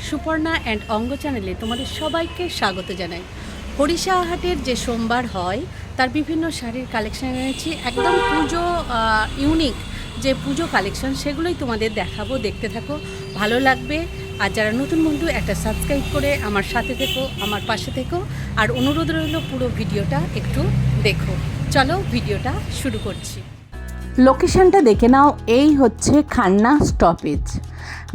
Suparna and অঙ্গ চ্যানেলে তোমাদের সবাইকে স্বাগত জানাই। হরিষা হাটের যে সোমবার হয় তার বিভিন্ন শাড়ির কালেকশন এনেছি, একদম পুজো ইউনিক যে পুজো কালেকশন, সেগুলোই তোমাদের দেখাবো। দেখতে থাকো, ভালো লাগবে। আর যারা নতুন বন্ধু, একটা সাবস্ক্রাইব করে আমার সাথে থেকো, আমার পাশে থেকো। আর অনুরোধ রইল পুরো ভিডিওটা একটু দেখো। চলো ভিডিওটা শুরু করছি। লোকেশনটা দেখে নাও, এই হচ্ছে খান্না স্টপেজ।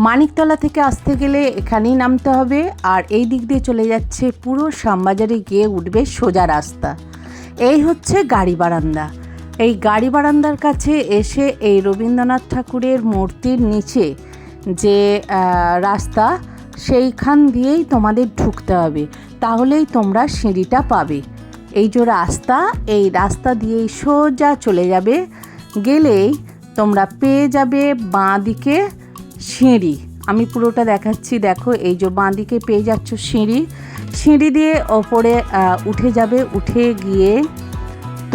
মানিকতলা থেকে আসতে গেলে এখানেই নামতে হবে, আর এই দিক দিয়ে চলে যাচ্ছে পুরো শ্যামবাজারে গিয়ে উঠবে সোজা রাস্তা। এই হচ্ছে গাড়ি বারান্দা। এই গাড়ি বারান্দার কাছে এসে এই রবীন্দ্রনাথ ঠাকুরের মূর্তির নিচে যে রাস্তা, সেইখান দিয়েই তোমাদের ঢুকতে হবে, তাহলেই তোমরা সিঁড়িটা পাবে। এই যে রাস্তা, এই রাস্তা দিয়েই সোজা চলে যাবে, গেলেই তোমরা পেয়ে যাবে বাঁ দিকে সিঁড়ি। আমি পুরোটা দেখাচ্ছি, দেখো এই যে বাঁ দিকে পেয়ে যাচ্ছ সিঁড়ি। সিঁড়ি দিয়ে ওপরে উঠে যাবে, উঠে গিয়ে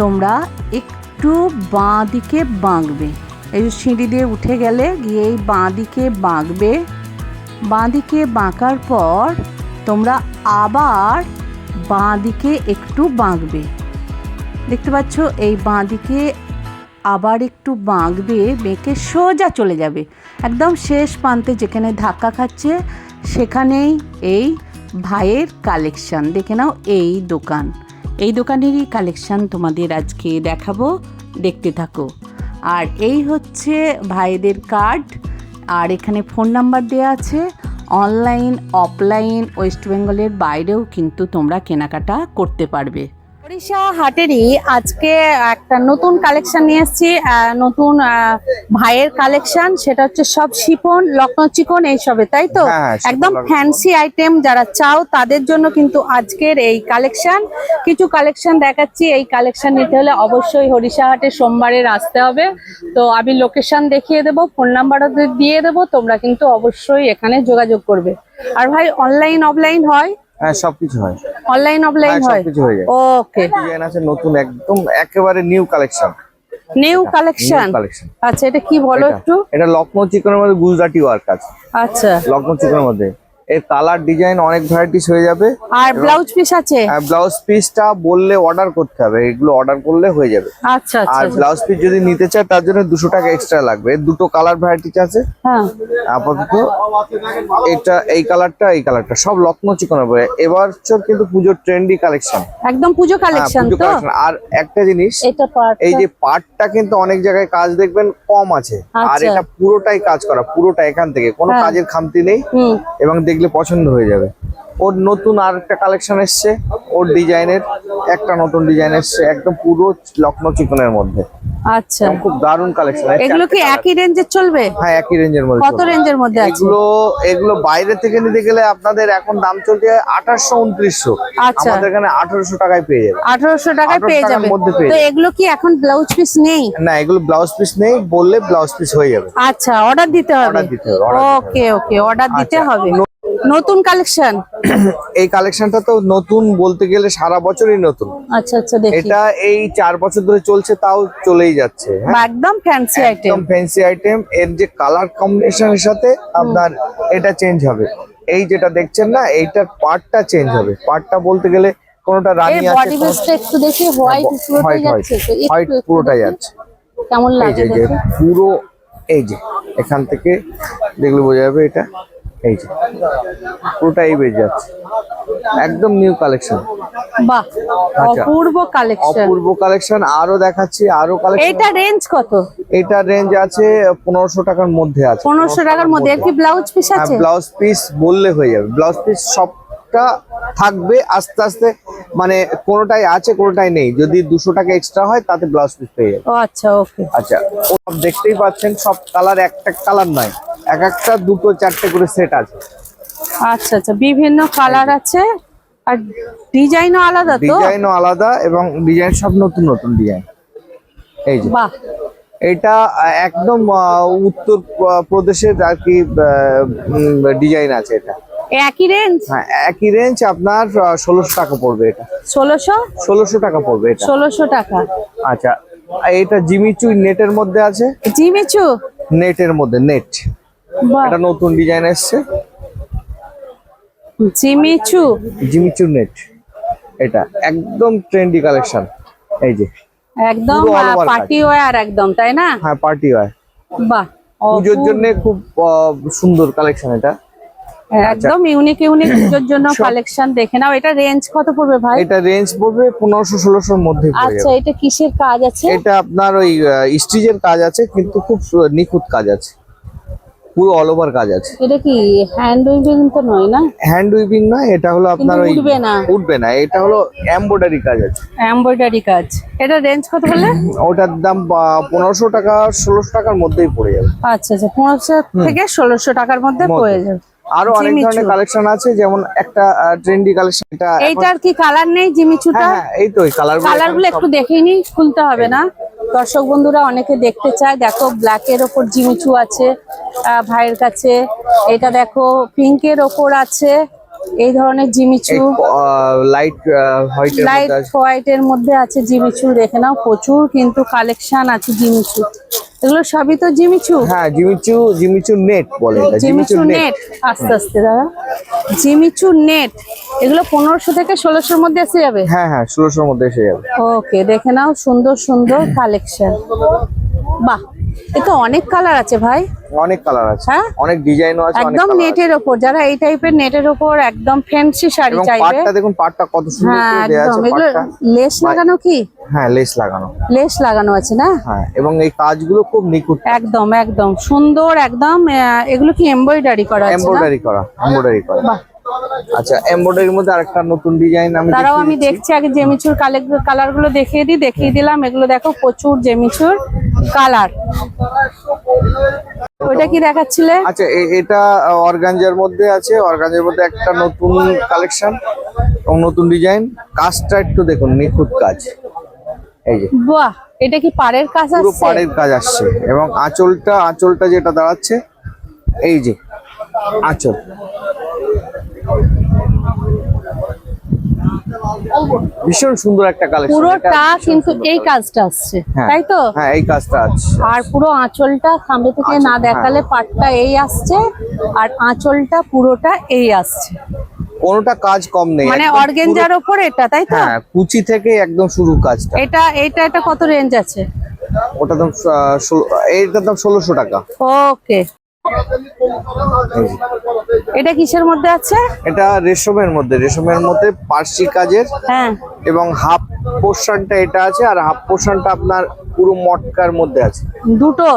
তোমরা একটু বাঁ দিকে বাঁকবে। এই যে সিঁড়ি দিয়ে উঠে গেলে গিয়ে এই বাঁ দিকে বাঁকবে। বাঁ দিকে বাঁকার পর তোমরা আবার বাঁ দিকে একটু বাঁকবে। দেখতে পাচ্ছ, এই বাঁ দিকে আবার একটু বাঁকবে, বেঁকে সোজা চলে যাবে একদম শেষ প্রান্তে, যেখানে ধাক্কা খাচ্ছে সেখানেই এই ভাইয়ের কালেকশান। দেখে নাও, এই দোকান, এই দোকানেরই কালেকশান তোমাদের আজকে দেখাবো, দেখতে থাকো। আর এই হচ্ছে ভাইদের কার্ড, আর এখানে ফোন নাম্বার দেওয়া আছে। অনলাইন অফলাইন ওয়েস্ট বেঙ্গলের বাইরেও কিন্তু তোমরা কেনাকাটা করতে পারবে। হরিষা হাটেরই আজকে একটা নতুন কালেকশন নিয়ে এসেছি, নতুন ভাইয়ের কালেকশন। সেটা হচ্ছে সব শিফন, লখনৌ চিকন এইসবে, তাই তো? একদম ফ্যান্সি আইটেম যারা চাও তাদের জন্য কিন্তু আজকের এই কালেকশন। কিছু কালেকশন দেখাচ্ছি। এই কালেকশন নিতে হলে অবশ্যই হরিষা হাটে সোমবারের আসতে হবে। তো আমি লোকেশন দেখিয়ে দেবো, ফোন নাম্বারও দিয়ে দেবো, তোমরা কিন্তু অবশ্যই এখানে যোগাযোগ করবে। আর ভাই অনলাইন অফলাইন হয়? হ্যাঁ, সবকিছু হয়, অনলাইন অফলাইন হয়, সবকিছু হয়ে যায়। ওকে। ডিজাইন আছে নতুন, একদম একেবারে নিউ কালেকশন। New collection. আচ্ছা, এটা কি বলো একটু? এটা লখনৌ চিকনের মধ্যে গুজরাটি ওয়ার্ক আছে। আচ্ছা, লখনৌ চিকনের মধ্যে এর কালার ডিজাইন অনেক ভ্যারাইটিস হয়ে যাবে। আর ব্লাউজ পিস আছে? ব্লাউজ পিসটা বললে অর্ডার করতে হবে, এগুলো অর্ডার করলে হয়ে যাবে। আচ্ছা আচ্ছা। আর ব্লাউজ পিস যদি নিতে চায় তার জন্য 200 টাকা এক্সট্রা লাগবে। দুটো কালার ভ্যারাইটিস আছে। হ্যাঁ, আপাতত এটা, এই কালারটা সব লখনৌ চিকনের উপরে। এবার কিন্তু পুজোর ট্রেন্ডি কালেকশন, একদম পুজো কালেকশন তো। আর একটা জিনিস, এটা পার্ট, এই যে পার্টটা কিন্তু অনেক জায়গায় কাজ দেখবেন কম আছে, আর এটা পুরোটাই কাজ করা, পুরোটা এখান থেকে কোনো কাজের খামতি নেই, এবং দেখলে পছন্দ হয়ে যাবে। ওর নতুন আর একটা কালেকশন এসছে, ওর ডিজাইনের একটা নতুন ডিজাইন এসছে, একদম পুরো লখনৌ চিকনের মধ্যে। আচ্ছা, খুব দারুণ কালেকশন। এগুলো কি একই রেঞ্জে চলবে? হ্যাঁ, একই রেঞ্জের মধ্যে। কত রেঞ্জের মধ্যে আছে এগুলো বাইরে থেকে নিতে গেলে আপনাদের এখন দাম চলছে 2800-2900। আচ্ছা, আমাদের এখানে 1800 টাকায় পেয়ে যাবে। 1800 টাকায় পেয়ে যাবে। তো এগুলো কি এখন ব্লাউজ পিস নেই? না, এগুলো ব্লাউজ পিস নেই, বললে ব্লাউজ পিস হয়ে যাবে। আচ্ছা, অর্ডার দিতে হবে। ওকে ওকে, অর্ডার দিতে হবে। নতুন কালেকশন। এই কালেকশনটা তো নতুন বলতে গেলে সারা বছরই নতুন। আচ্ছা আচ্ছা, দেখি। এটা এই 4 বছর ধরে চলছে, তাও চলেই যাচ্ছে। একদম ফ্যান্সি আইটেম, একদম ফ্যান্সি আইটেম। এর যে কালার কম্বিনেশনের সাথে আপনার এটা চেঞ্জ হবে। এই যেটা দেখছেন না, এইটার পার্টটা চেঞ্জ হবে। পার্টটা বলতে গেলে কোনটা রানী আছে, বডি বেসটা একটু দেখি, হোয়াইট পুরোটাই যাচ্ছে, তো হোয়াইট পুরোটাই যাচ্ছে। কেমন লাগে দেখো? পুরো এই যে এখান থেকে দেখলে বোঝা যাবে, এটা এই যে পুরোটাই বেজে যাচ্ছে, একদম নিউ কালেকশন। বাহ, অপূর্ব কালেকশন, অপূর্ব কালেকশন। আরো দেখাচ্ছি, আরো কালেকশন। এটা রেঞ্জ কত? এটা রেঞ্জ আছে 1500 টাকার মধ্যে আছে। 1500 টাকার মধ্যে। এর কি ব্লাউজ পিস আছে? ব্লাউজ পিস বললে হয়ে যাবে। ব্লাউজ পিস সবটা থাকবে আস্তে আস্তে, মানে কোনোটাই আছে কোনোটাই নেই। যদি 200 টাকা এক্সট্রা হয় তাতে ব্লাউজ পিস পেয়ে যাবে। ও আচ্ছা, ওকে। আচ্ছা, ও সব দেখতেই পাচ্ছেন, সব কালার একটা কালার নয়, এক একটা 2-4টে করে সেট আছে। আচ্ছা আচ্ছা, বিভিন্ন কালার আছে, আর ডিজাইনও আলাদা তো? ডিজাইনও আলাদা, এবং ডিজাইন সব নতুন নতুন ডিজাইন। এই যে বাহ, এটা একদম উত্তর প্রদেশের আর কি ডিজাইন আছে। এটা একই রেঞ্জ? হ্যাঁ, একই রেঞ্জ। আপনার 1600 টাকা পড়বে। এটা 1600 টাকা পড়বে। এটা 1600 টাকা। আচ্ছা, এটা জিমিচু নেটের মধ্যে আছে। জিমিচু নেটের মধ্যে, নেট। এটা নতুন ডিজাইন এসছে। জিমিচু। জিমিচু নেট, এটা একদম ট্রেন্ডি কালেকশন। এই যে একদম পুরো all over পার্টি ওয়্যার একদম, তাই না? হ্যাঁ পার্টি ওয়্যার, বাহ, পুজোর জন্য খুব সুন্দর কালেকশন এটা। একদম ইউনিক ইউনিক পুজোর জন্য কালেকশন। দেখে নাও, এটা রেঞ্জ কত পড়বে ভাই? এটা রেঞ্জ পড়বে 1500-1600 মধ্যে পড়ে আচ্ছা, যাবে। এটা কিসের কাজ আছে? এটা আপনার ওই স্টিচের কাজ আছে, কিন্তু খুব নিখুঁত কাজ আছে, পুরো অল ওভার কাজ আছে। এটা কি হ্যান্ড উইভিং তো নয় না? হ্যান্ড উইভিং না, এটা হলো আপনার ওই উঠবে না। উঠবে না, এটা হলো এমব্রয়ডারি কাজ আছে। এমব্রয়ডারি কাজ। এটা রেঞ্জ কত বলে? ওটার দাম 1500 টাকা 1600 টাকার মধ্যেই পড়ে যাবে। আচ্ছা আচ্ছা, 1500 থেকে 1600 টাকার মধ্যে পড়ে যাবে। আরো অনেক ধরনের কালেকশন আছে, যেমন একটা ট্রেন্ডি কালেকশন। এটা এইটার কি কালার নেই জিমিচুটা? হ্যাঁ এই তো কালারগুলো একটু দেখিয়ে নি, খুলতে হবে না। দর্শক বন্ধুরা অনেকে দেখতে চায়। দেখো ব্ল্যাকের ওপর জিমিচু আছে ভাইয়ের কাছে। এটা দেখো পিঙ্কের ওপর আছে এই ধরনের জিমিচু। লাইট হোয়াইটের মধ্যে আছে জিমিচু। দেখে নাও, প্রচুর কিন্তু কালেকশন আছে জিমিচু। এগুলো সবই তো জিমিচু। হ্যাঁ জিমিচু নেট বলে এটা, জিমিচু নেট। আস্তে আস্তে দাদা, জিমিচু নেট। এগুলো 1500 থেকে 1600 মধ্যে এসে যাবে। হ্যাঁ 1600 মধ্যে এসে যাবে। ওকে, দেখে নাও, সুন্দর সুন্দর কালেকশন। বাহ, এ তো অনেক কালার আছে ভাই। অনেক কালার আছে, হ্যাঁ? অনেক ডিজাইনও আছে, অনেক একদম নেটের ওপর, যারা এই টাইপের নেটের ওপর একদম ফ্যান্সি শাড়ি এবং চাইবে। পাটটা দেখুন, পাটটা কত সুন্দর হ্যাঁ করে দেয়া আছে। একদম। এগুলো পাটটা লেস লাগানো কি? হ্যাঁ লেস লাগানো, লেস লাগানো আছে না? হ্যাঁ, এবং এই কাজগুলো খুব নিখুঁত, একদম একদম সুন্দর একদম। এগুলো কি এমব্রয়ডারি করা আছে না? এমব্রয়ডারি করা। বাহ। আচ্ছা, এমব্রয়ডারির মধ্যে আরেকটা নতুন ডিজাইন আমি দেখছি। আগে জেমিচুর কালার গুলো দেখিয়ে দিলাম। এগুলো দেখো, প্রচুর জেমিচুর কালার। ওইটা কি দেখাচ্ছিলে? আচ্ছা এটা অর্গানজার মধ্যে আছে, অর্গানজার মধ্যে একটা নতুন কালেকশন এবং নতুন ডিজাইন। কাজটা একটু দেখুন, নিখুঁত কাজ। এই যে বাহ, এটা কি পাড়ের কাজ পুরো আছে? পাড়ের কাজ আসছে, এবং আঁচলটা যেটা দাঁড়াচ্ছে, এই যে আঁচল, ভীষণ সুন্দর একটা কালেকশন। পুরোটা কিন্তু এই কাজটা আসছে, তাই তো? হ্যাঁ এই কাজটা আছে। আর পুরো আঁচলটা সামনে থেকে না দেখালে পাটটা এই আসছে, আর আঁচলটা পুরোটা এই আসছে। কোনোটা কাজ কম নেই, মানে অর্গানজার উপর এটা, তাই তো? হ্যাঁ, কুচি থেকে একদম শুরু কাজটা। এটা কত রেঞ্জ আছে? ওটার দাম এইটার দাম 1600 টাকা। ওকে, এটা কিসের মধ্যে আছে? এটা রেশমের মধ্যে পার্সি কাজের। হ্যাঁ, এবং হাফ পোর্শনটা এটা আছে, আর হাফ পোর্শনটা আপনার পুরো মটকার মধ্যে আছে।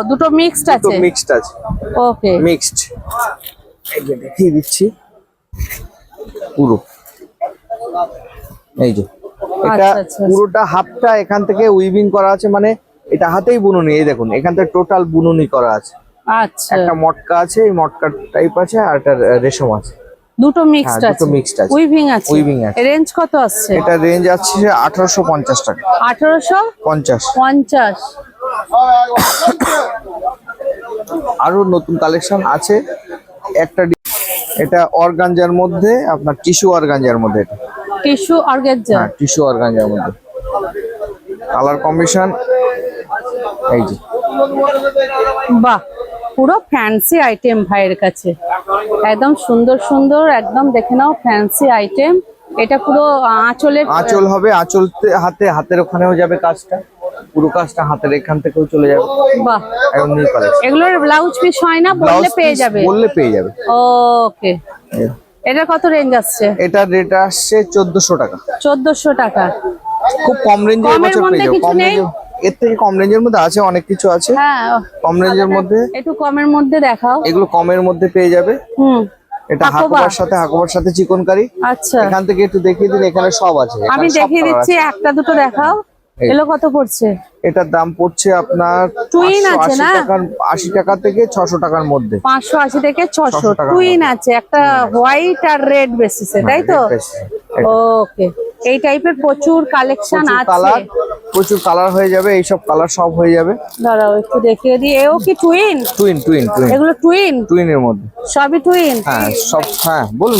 দুটো মিক্সড আছে। মিক্সড আছে। ওকে, মিক্সড। এই যে দেখিয়ে দিচ্ছি পুরো। এই যে এটা পুরোটা হাফটা এখান থেকে উইভিং করা আছে, মানে এটা হাতেই বুননি। এই দেখুন, এখান থেকে টোটাল বুননি করা আছে। আচ্ছা, একটা মটকা আছে, এই মটকা টাইপ আছে, আর একটা রেশম আছে। দুটো মিক্সড আছে, উইভিং আছে। রেঞ্জ কত আসছে? এটা রেঞ্জ আছে 1850 টাকা। 1850। আরো নতুন কালেকশন আছে একটা। এটা অর্গানজার মধ্যে, আপনার টিস্যু অর্গানজার মধ্যে। এটা টিস্যু অর্গানজা। হ্যাঁ, টিস্যু অর্গানজার মধ্যে কালার কম্বিনেশন। এই যে বাহ, পুরো ফ্যান্সি আইটেম ভাইয়ের কাছে। একদম সুন্দর সুন্দর, একদম দেখে নাও ফ্যান্সি আইটেম। এটা পুরো আঁচল হবে। হাতের ওখানেও যাবে কাজটা, পুরো কাজটা হাতের এখান থেকেও চলে যাবে। বাহ, একদম নিউ কালেকশন। এগুলোর ব্লাউজ পিস হয় না? বললে পেয়ে যাবে। ওকে, এটা কত রেঞ্জ আসছে? এটা রেট আসছে 1400 টাকা। 1400 টাকা। খুব কম রেঞ্জের মধ্যে পেয়ে যাবে। কম রেঞ্জ, এর থেকে কম রেঞ্জের মধ্যে আছে, অনেক কিছু আছে। হ্যাঁ, কম রেঞ্জের মধ্যে একটু কমের মধ্যে দেখাও। এগুলো কমের মধ্যে পেয়ে যাবে। এটা হাকোবার সাথে চিকনকারি। আচ্ছা, এখান থেকে একটু দেখিয়ে দিন, এখানে সব আছে। আমি দেখিয়ে দিচ্ছি, একটা দুটো দেখাও। এগুলো কত পড়ছে? এটার দাম পড়ছে আপনার টুইন আছে না? 80 টাকা থেকে 600 টাকার মধ্যে। 580 থেকে 600 টুইন আছে, একটা হোয়াইট আর রেড বেসিসে, তাই তো? ওকে, এই টাইপের প্রচুর কালেকশন আছে। প্রচুর কালার হয়ে যাবে, এইসব কালার সব হয়ে যাবে। দাঁড়াও একটু দেখিয়ে দিই। এও কি টুইন? এগুলো টুইনের মধ্যে সবই টুইন। হ্যাঁ সব। হ্যাঁ বলুন।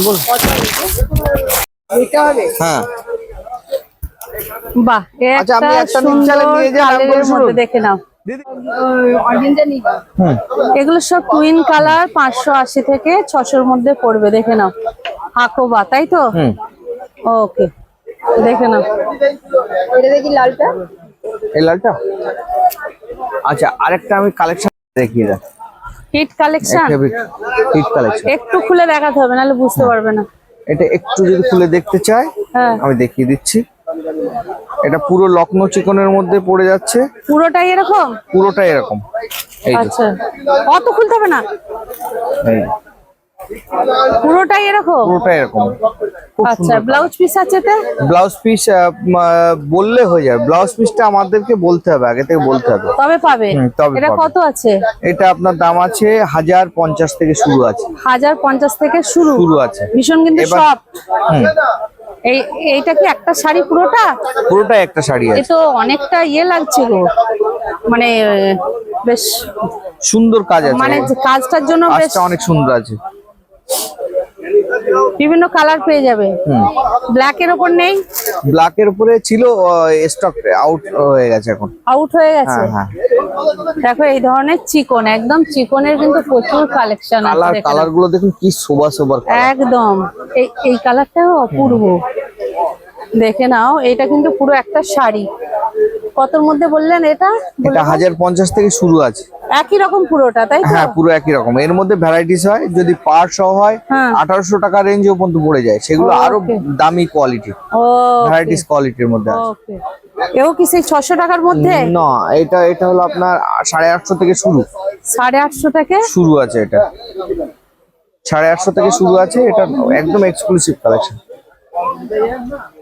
হ্যাঁ বাহ, আচ্ছা, আমি একটা মধ্যে দেখে নাও। এগুলো সব টুইন কালার, 580 থেকে 600-র মধ্যে পড়বে। দেখে নাও, হাকোবা, তাই তো? ওকে, দেখে নাও। এটা দেখি লালটা। এই লালটা, আচ্ছা আরেকটা আমি কালেকশন দেখিয়ে দেখ। হিট কালেকশন, হিট কালেকশন একটু খুলে দেখাতে হবে, নাহলে বুঝতে পারবে না। এটা একটু যদি খুলে দেখতে চাই, হ্যাঁ, আমি দেখিয়ে দিচ্ছি। এটা পুরো লখনৌ চিকনের মধ্যে পড়ে যাচ্ছে। পুরোটাই এরকম? পুরোটাই এরকম। এই যে, আচ্ছা, অত খুলতে হবে না, এই পুরোটাই এরকম? পুরোটাই এরকম। খুব আচ্ছা, সুন্দর। ব্লাউজ পিস আছে তে? ব্লাউজ পিস বললে হয়ে যাবে। ব্লাউজ পিসটা আমাদেরকে বলতে হবে, আগে থেকে বলতে হবে, তবে পাবে। তবে এটা পাবে। কত আছে? এটা আপনার দাম আছে 1050 থেকে শুরু আছে। 1050 থেকে শুরু শুরু আছে। ভীষণ কিন্তু এবার- সফট। হুম, এইটা কি একটা শাড়ি পুরোটা? পুরোটাই একটা শাড়ি এ আছে। তো অনেকটা ইয়ে লাগছে গো, মানে বেশ সুন্দর কাজ আছে, মানে কাজটার জন্য বেশ কাজটা অনেক সুন্দর আছে। বিভিন্ন কালার পেয়ে যাবে। ব্ল্যাক এর উপর নেই? ব্ল্যাকের উপরে ছিল, স্টক আউট হয়ে গেছে এখন। আউট হয়ে গেছে। হ্যাঁ, দেখো এই ধরনের চিকন, একদম চিকনের কিন্তু প্রচুর কালেকশন আছে। দেখে নাও। কালার গুলো দেখুন কি শোভা শোভার কালার। একদম এই কালারটাও অপূর্ব। দেখে নাও, এটা কিন্তু পুরো একটা শাড়ি। কতর মধ্যে বললেন এটা? এটা 1050 থেকে শুরু আছে। একই রকম পুরোটা, তাই তো? হ্যাঁ, পুরো একই রকম। এর মধ্যে ভ্যারাইটিস হয়, যদি পার সহ হয় হ্যাঁ। 1800 টাকা রেঞ্জও পর্যন্ত পড়ে যায়। সেগুলো আরো Okay. দামি কোয়ালিটি, ও, ভ্যারাইটিস কোয়ালিটির মধ্যে আছে। ওকে। এও কি সেই 600 টাকার মধ্যে? না, এটা হলো আপনার 850 থেকে শুরু। 850 থেকে শুরু আছে এটা, 850 থেকে শুরু আছে। এটা একদম এক্সক্লুসিভ কালেকশন।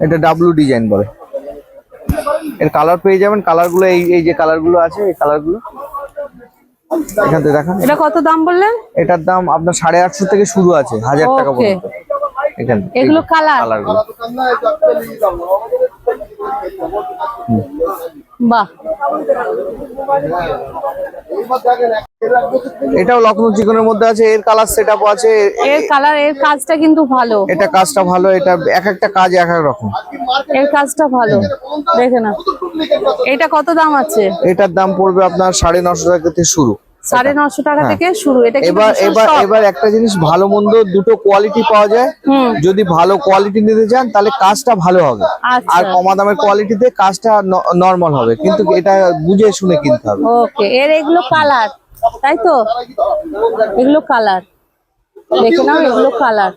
এটা ডাব্লু ডিজাইন বলে। এর কালার পেয়ে যাবেন। কালার গুলো এই যে কালার গুলো আছে, এই কালার গুলো এখান থেকে দেখান। এটা কত দাম বললেন? এটার দাম আপনার 850 থেকে শুরু আছে, 1000 টাকা Okay. পর্যন্ত। এখানে এগুলো কালার? কালার গুলো বাহ, এটাও লখনৌ চিকনের মধ্যে আছে। এর কালার সেটআপ আছে। এর কালার, এর কাজটা কিন্তু ভালো। এটা কাজটা ভালো। এটা এক একটা কাজ এক এক রকম। এর কাজটা ভালো, দেখে না। এটা কত দাম আছে? এটার দাম পড়বে আপনার 950 টাকা থেকে শুরু। 950 টাকা হ্যাঁ। থেকে শুরু। এটা কিন্তু এবার ভীষণ এবার soft। এবার একটা জিনিস, ভালো মন্দ দুটো কোয়ালিটি পাওয়া যায়। যদি ভালো কোয়ালিটি নিতে চান তাহলে কাজটা ভালো হবে, আচ্ছা। আর কমা দামের কোয়ালিটিতে কাজটা নরমাল হবে, কিন্তু এটা বুঝে শুনে কিনতে হবে। ওকে, এর এগুলো কালার, তাই তো? এগুলো কালার, দেখে নাও, এগুলো কালার।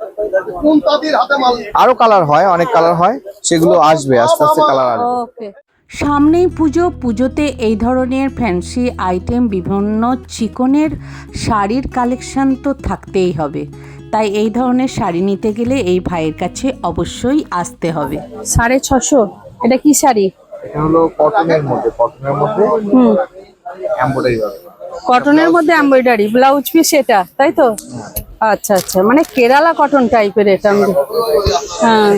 আরো কালার হয়, অনেক কালার হয়, সেগুলো আসবে আস্তে আস্তে কালার আসবে। ওকে। সামনেই পুজো, পুজোতে এই ধরনের ফ্যান্সি আইটেম, বিভিন্ন চিকনের শাড়ির কালেকশন তো থাকতেই হবে। তাই এই ধরনের শাড়ি নিতে গেলে এই ভাইয়ের কাছে অবশ্যই আসতে হবে। 650? এটা কি শাড়ি? এটা হলো কটনের মধ্যে, এমব্রয়ডারি হবে। কটনের মধ্যে এমব্রয়ডারি, ব্লাউজ পিস এটা, তাই তো? আচ্ছা আচ্ছা, মানে কেরালা কটন টাইপের এটা। হ্যাঁ,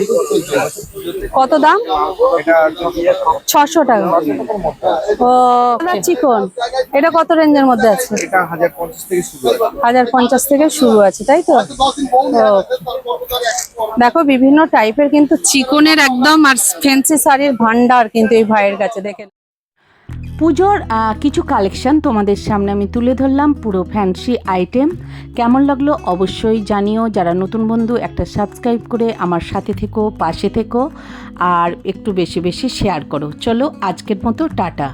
কত দাম? এটা 600 টাকা। ও, চিকন, এটা কত রেঞ্জের মধ্যে আছে? এটা 1050 থেকে শুরু আছে। 1050 থেকে শুরু আছে, তাই তো? দেখো, বিভিন্ন টাইপের কিন্তু চিকনের একদম আর ফ্যান্সি শাড়ির ভান্ডার কিন্তু এই ভাইয়ের কাছে। দেখেন, পুজোর কিছু কালেকশন তোমাদের সামনে আমি তুলে ধরলাম, পুরো ফ্যান্সি আইটেম। কেমন লাগলো অবশ্যই জানিও। যারা নতুন বন্ধু, একটা সাবস্ক্রাইব করে আমার সাথে থেকো, পাশে থেকো, আর একটু বেশি বেশি শেয়ার করো। চলো আজকের মতো টাটা।